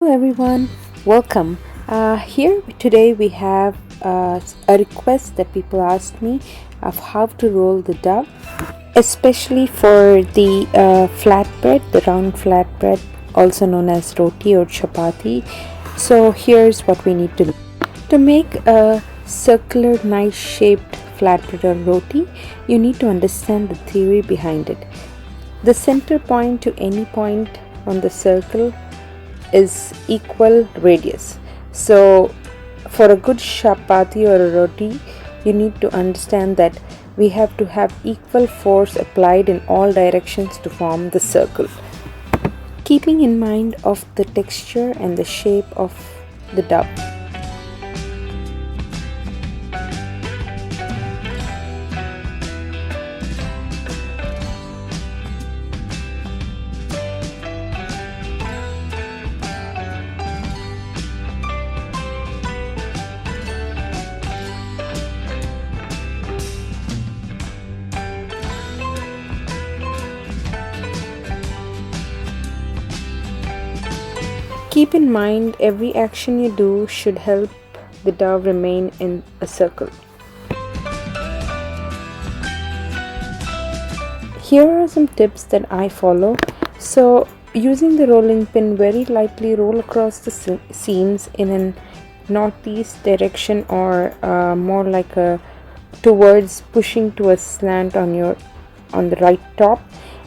Everyone, welcome. Here today we have a request that people asked me of how to roll the dough, especially for the flatbread, the round flatbread, also known as roti or chapati. So here's what we need to do. To make a circular, nice shaped flatbread or roti, you need to understand the theory behind it. The center point to any point on the circle is equal radius. So, for a good chapati or a roti, you need to understand that we have to have equal force applied in all directions to form the circle. Keeping in mind of the texture and the shape of the dough. Keep in mind every action you do should help the dough remain in a circle. Here are some tips that I follow. So, using the rolling pin, very lightly roll across the seams in an northeast direction, or more like a towards pushing to a slant on the right top,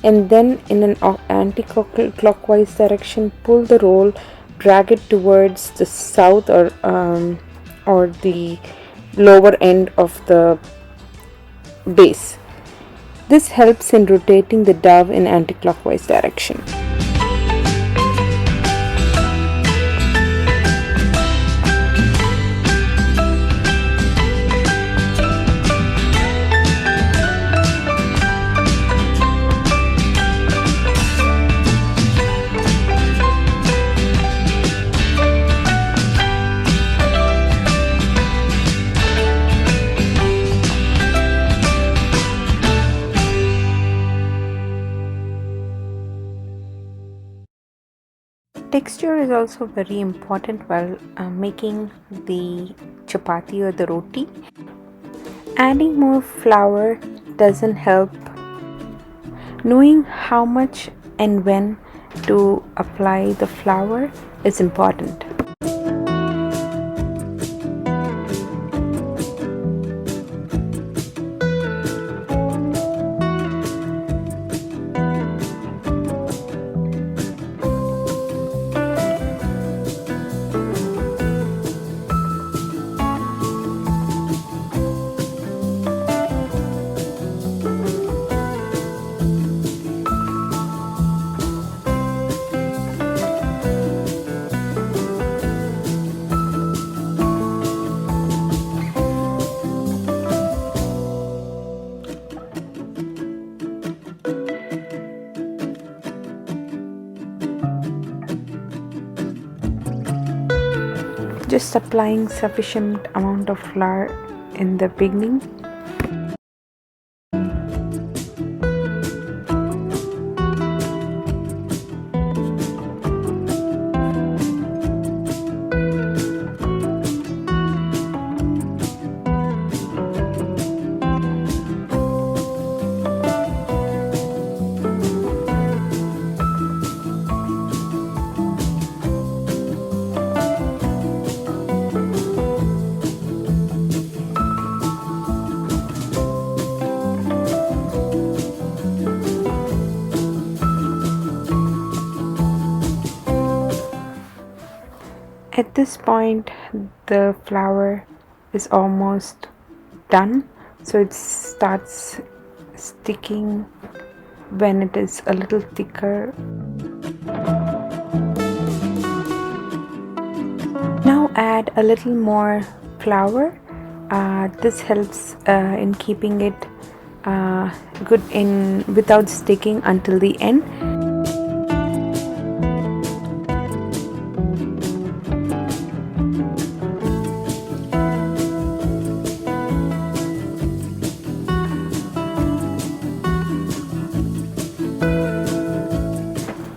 and then in an anti-clockwise direction pull the roll, drag it towards the south, or the lower end of the base. This helps in rotating the dough in anti-clockwise direction. Texture is also very important while making the chapati or the roti. Adding more flour doesn't help. Knowing how much and when to apply the flour is important. Just applying sufficient amount of flour in the beginning. At this point, the flour is almost done, so it starts sticking when it is a little thicker. Now add a little more flour. This helps in keeping it good in without sticking until the end.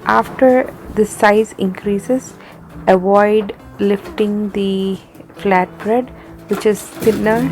After the size increases, avoid lifting the flatbread, which is thinner.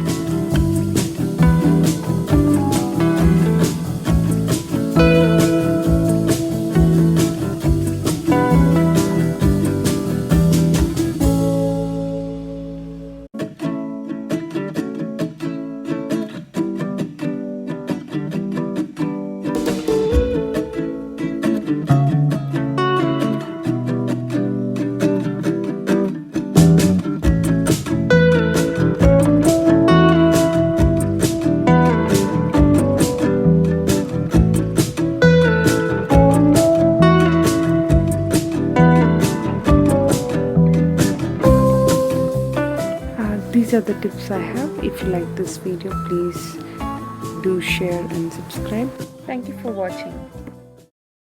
These are the tips I have. If you like this video, please do share and subscribe. Thank you for watching.